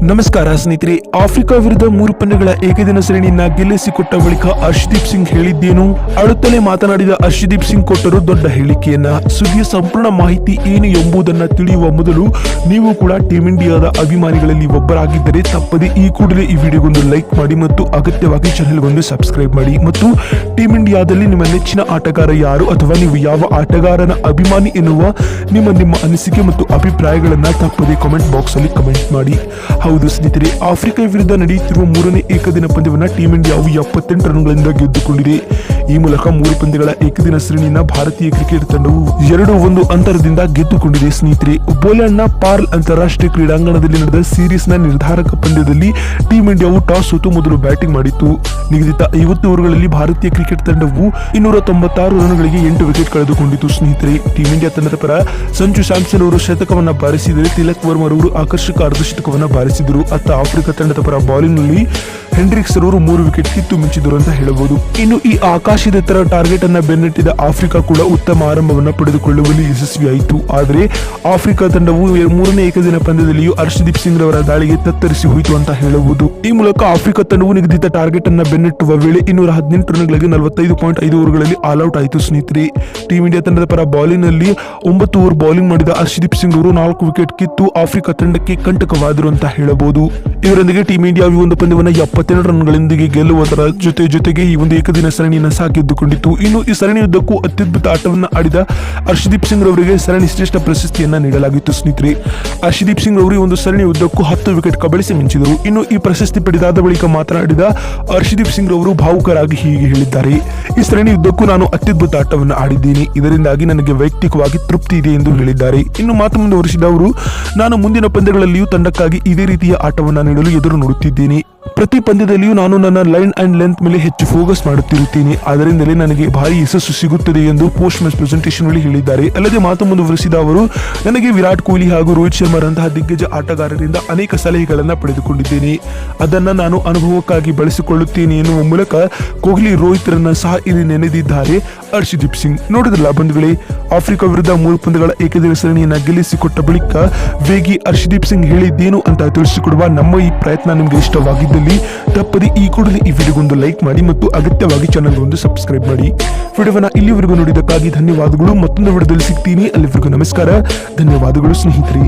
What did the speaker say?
ನಮಸ್ಕಾರ ಸ್ನೇಹಿತರೆ. ಆಫ್ರಿಕಾ ವಿರುದ್ಧ 3 ಪಂದ್ಯಗಳ ಏಕದಿನ ಸರಣಿಯನ್ನ ಗೆಲ್ಲಿಸಿಕೊಟ್ಟ ಬಳಿಕ ಹರ್ಷದೀಪ್ ಸಿಂಗ್ ಹೇಳಿದ್ದೇನು? ಅಳುತ್ತಲೇ ಮಾತನಾಡಿದ ಹರ್ಷದೀಪ್ ಸಿಂಗ್ ಕೊಟ್ಟರು ದೊಡ್ಡ ಹೇಳಿಕೆಯನ್ನ. ಸುದ್ದಿಯ ಸಂಪೂರ್ಣ ಮಾಹಿತಿ ಏನು ಎಂಬುದನ್ನು ತಿಳಿಯುವ ಮೊದಲು ನೀವು ಕೂಡ ಟೀಂ ಇಂಡಿಯಾದ ಅಭಿಮಾನಿಗಳಲ್ಲಿ ಒಬ್ಬರಾಗಿದ್ದರೆ ತಪ್ಪದೆ ಈ ಕೂಡಲೇ ಈ ವಿಡಿಯೋಗೊಂದು ಲೈಕ್ ಮಾಡಿ ಮತ್ತು ಅಗತ್ಯವಾಗಿ ಚಾನೆಲ್ಗೊಂದು ಸಬ್ಸ್ಕ್ರೈಬ್ ಮಾಡಿ ಮತ್ತು ಟೀಂ ಇಂಡಿಯಾದಲ್ಲಿ ನಿಮ್ಮ ನೆಚ್ಚಿನ ಆಟಗಾರ ಯಾರು ಅಥವಾ ನೀವು ಯಾವ ಆಟಗಾರನ ಅಭಿಮಾನಿ ಎನ್ನುವ ನಿಮ್ಮ ಅನಿಸಿಕೆ ಮತ್ತು ಅಭಿಪ್ರಾಯಗಳನ್ನ ತಪ್ಪದೆ ಕಾಮೆಂಟ್ ಬಾಕ್ಸ್ ಅಲ್ಲಿ ಕಮೆಂಟ್ ಮಾಡಿ. ಹೌದು ಸ್ನೇಹಿತರೆ, ಆಫ್ರಿಕಾ ವಿರುದ್ಧ ನಡೆಯುತ್ತಿರುವ 3ನೇ ಏಕದಿನ ಪಂದ್ಯವನ್ನ ಟೀಂ ಇಂಡಿಯಾವು 78 ರನ್ಗಳಿಂದ ಗೆದ್ದುಕೊಂಡಿದೆ. ಈ ಮೂಲಕ 3 ಪಂದ್ಯಗಳ ಏಕದಿನ ಸರಣಿಯನ್ನ ಭಾರತೀಯ ಕ್ರಿಕೆಟ್ ತಂಡವು 2-1 ಅಂತರದಿಂದ ಗೆದ್ದುಕೊಂಡಿದೆ. ಸ್ನೇಹಿತರೆ, ಪೋಲೆಂಡ್ನ ಪಾರ್ಲ್ ಅಂತಾರಾಷ್ಟ್ರೀಯ ಕ್ರೀಡಾಂಗಣದಲ್ಲಿ ನಡೆದ ಸೀರೀಸ್ನ ನಿರ್ಧಾರಕ ಪಂದ್ಯದಲ್ಲಿ ಟೀಂ ಇಂಡಿಯಾವು ಟಾಸ್ ಸೋತು ಮೊದಲು ಬ್ಯಾಟಿಂಗ್ ಮಾಡಿತ್ತು. ನಿಗದಿತ 50 ಓವರ್ಗಳಲ್ಲಿ ಭಾರತೀಯ ಕ್ರಿಕೆಟ್ ತಂಡವು 296 ರನ್ಗಳಿಗೆ 8 ವಿಕೆಟ್ ಕಳೆದುಕೊಂಡಿತು. ಸ್ನೇಹಿತರೆ, ಟೀಂ ಇಂಡಿಯಾ ತಂಡದ ಪರ ಸಂಜು ಸ್ಯಾಮ್ಸನ್ ಅವರು ಶತಕವನ್ನ ಬಾರಿಸಿದರೆ ತಿಲಕ್ ವರ್ಮಾ ಅವರು ಆಕರ್ಷಕ ಅರ್ಧಶತಕವನ್ನ ಬಾರಿಸಿದರು. ಅತ್ತ ಆಫ್ರಿಕಾ ತಂಡದ ಪರ ಬೌಲಿಂಗ್ ನಲ್ಲಿ ಹೆಂಡ್ರಿಕ್ಸ್ ಅವರು 3 ವಿಕೆಟ್ ಕಿತ್ತು ಮಿಂಚಿದರು ಅಂತ ಹೇಳಬಹುದು. ಇನ್ನು ಈ ಆಕಾಶದೆತ್ತರ ಟಾರ್ಗೆಟ್ ಅನ್ನ ಬೆನ್ನಟ್ಟಿದ ಆಫ್ರಿಕಾ ಕೂಡ ಉತ್ತಮ ಆರಂಭವನ್ನ ಪಡೆದುಕೊಳ್ಳುವಲ್ಲಿ ಯಶಸ್ವಿಯಾಯಿತು. ಆದರೆ ಆಫ್ರಿಕಾ ತಂಡವು 3ನೇ ಏಕದಿನ ಪಂದ್ಯದಲ್ಲಿಯೂ ಹರ್ಷದೀಪ್ ಸಿಂಗ್ ರವರ ದಾಳಿಗೆ ತತ್ತರಿಸಿ ಹೋಯಿತು ಅಂತ ಹೇಳಬಹುದು. ಈ ಮೂಲಕ ಆಫ್ರಿಕಾ ತಂಡವು ನಿಗದಿತ ಟಾರ್ಗೆಟ್ ಅನ್ನ ಬೆನ್ನಟ್ಟುವ ವೇಳೆ 218 ರನ್ಗಳಿಗೆ 45.5 ಓವರ್ಗಳಲ್ಲಿ ಆಲ್ ಔಟ್ ಆಯಿತು. ಸ್ನೇಹಿತರೆ, ಟೀಂ ಇಂಡಿಯಾ ತಂಡದ ಪರ ಬೌಲಿಂಗ್ ನಲ್ಲಿ 9 ಓವರ್ ಬೌಲಿಂಗ್ ಮಾಡಿದ ಹರ್ಷದೀಪ್ ಸಿಂಗ್ ಅವರು 4 ವಿಕೆಟ್ ಕಿತ್ತು ಆಫ್ರಿಕಾ ತಂಡಕ್ಕೆ ಕಂಟಕವಾದರು ಅಂತ ಹೇಳಬಹುದು. ಇವರೊಂದಿಗೆ ಟೀಂ ಇಂಡಿಯಾ ಈ ಒಂದು ಪಂದ್ಯವನ್ನು 72 ರನ್ಗಳೊಂದಿಗೆ ಗೆಲ್ಲುವುದರ ಜೊತೆಗೆ ಈ ಒಂದು ಏಕದಿನ ಸರಣಿಯನ್ನು ಗೆದ್ದುಕೊಂಡಿತು. ಇನ್ನು ಈ ಸರಣಿಯುದ್ದಕ್ಕೂ ಅತ್ಯದ್ಭುತ ಆಟವನ್ನು ಆಡಿದ ಹರ್ಷದೀಪ್ ಸಿಂಗ್ ಅವರಿಗೆ ಸರಣಿ ಶ್ರೇಷ್ಠ ಪ್ರಶಸ್ತಿಯನ್ನ ನೀಡಲಾಗಿತ್ತು. ಸ್ನೇಹಿತರೆ, ಹರ್ಷದೀಪ್ ಸಿಂಗ್ ಅವರು ಈ ಒಂದು ಸರಣಿ ಉದ್ದಕ್ಕೂ 10 ವಿಕೆಟ್ ಕಬಳಿಸಿ ಮಿಂಚಿದರು. ಇನ್ನು ಈ ಪ್ರಶಸ್ತಿ ಪಡೆದಾದ ಬಳಿಕ ಮಾತನಾಡಿದ ಹರ್ಷದೀಪ್ ಸಿಂಗ್ ಅವರು ಭಾವುಕರಾಗಿ ಹೀಗೆ ಹೇಳಿದ್ದಾರೆ: ಈ ಸರಣಿ ಉದ್ದಕ್ಕೂ ನಾನು ಅತ್ಯದ್ಭುತ ಆಟವನ್ನು ಆಡಿದ್ದೀನಿ, ಇದರಿಂದಾಗಿ ನನಗೆ ವೈಯಕ್ತಿಕವಾಗಿ ತೃಪ್ತಿ ಇದೆ ಎಂದು ಹೇಳಿದ್ದಾರೆ. ಇನ್ನು ಮಾತು ಮುಂದುವರಿಸಿದ ಅವರು, ನಾನು ಮುಂದಿನ ಪಂದ್ಯಗಳಲ್ಲಿಯೂ ತಂಡಕ್ಕಾಗಿ ಇದೇ ರೀತಿಯ ಆಟವನ್ನು ನೀಡಲು ಎದುರು ನೋಡುತ್ತಿದ್ದೇನೆ. ಪ್ರತಿ ಪಂದ್ಯದಲ್ಲಿಯೂ ನಾನು ನನ್ನ ಲೈನ್ ಅಂಡ್ ಲೆಂತ್ ಮೇಲೆ ಹೆಚ್ಚು ಫೋಕಸ್ ಮಾಡುತ್ತಿರುತ್ತೇನೆ, ಅದರಿಂದಲೇ ನನಗೆ ಭಾರಿ ಯಶಸ್ಸು ಸಿಗುತ್ತದೆ ಎಂದು ಪೋಸ್ಟ್ ಮ್ಯಾಚ್ ಪ್ರೆಸೆಂಟೇಷನ್ ನಲ್ಲಿ ಹೇಳಿದ್ದಾರೆ. ಅಲ್ಲದೆ ಮಾತು ಮುಂದುವರಿಸಿದ ಅವರು, ನನಗೆ ವಿರಾಟ್ ಕೊಹ್ಲಿ ಹಾಗೂ ರೋಹಿತ್ ಶರ್ಮಾರಂತಹ ದಿಗ್ಗಜ ಆಟಗಾರರಿಂದ ಅನೇಕ ಸಲಹೆಗಳನ್ನು ಪಡೆದುಕೊಂಡಿದ್ದೇನೆ, ಅದನ್ನ ನಾನು ಅನುಭವಕ್ಕಾಗಿ ಬಳಸಿಕೊಳ್ಳುತ್ತೇನೆ ಎನ್ನುವ ಮೂಲಕ ಕೊಹ್ಲಿ ರೋಹಿತ್ ರನ್ನ ಸಹ ಇಲ್ಲಿ ನೆನೆದಿದ್ದಾರೆ ಹರ್ಷದೀಪ್ ಸಿಂಗ್. ನೋಡಿದ್ರಲ್ಲ ಬಂಧುಗಳೇ, ಆಫ್ರಿಕಾ ವಿರುದ್ಧ 3 ಪಂದ್ಯಗಳ ಏಕದಿನ ಸರಣಿಯನ್ನ ಗೆಲ್ಲಿಸಿಕೊಟ್ಟ ಬಳಿಕ ವೇಗಿ ಹರ್ಷದೀಪ್ ಸಿಂಗ್ ಹೇಳಿದ್ದೇನು ಅಂತ ತಿಳಿಸಿಕೊಡುವ ನಮ್ಮ ಈ ಪ್ರಯತ್ನ ನಿಮಗೆ ಇಷ್ಟವಾಗಿದ್ದಲ್ಲಿ ತಪ್ಪದೆ ಈ ಕೂಡಲೇ ಈ ವಿಡಿಯೋಗೊಂದು ಲೈಕ್ ಮಾಡಿ ಮತ್ತು ಅಗತ್ಯವಾಗಿ ಚಾನಲ್ಗೊಂದು ಸಬ್ಸ್ಕ್ರೈಬ್ ಮಾಡಿ. ವಿಡಿಯೋವನ್ನ ಇಲ್ಲಿವರೆಗೂ ನೋಡಿದ್ದಕ್ಕಾಗಿ ಧನ್ಯವಾದಗಳು. ಮತ್ತೊಂದು ವಿಡಿಯೋದಲ್ಲಿ ಸಿಗ್ತೀನಿ. ಅಲ್ಲಿವರೆಗೂ ನಮಸ್ಕಾರ, ಧನ್ಯವಾದಗಳು ಸ್ನೇಹಿತರೆ.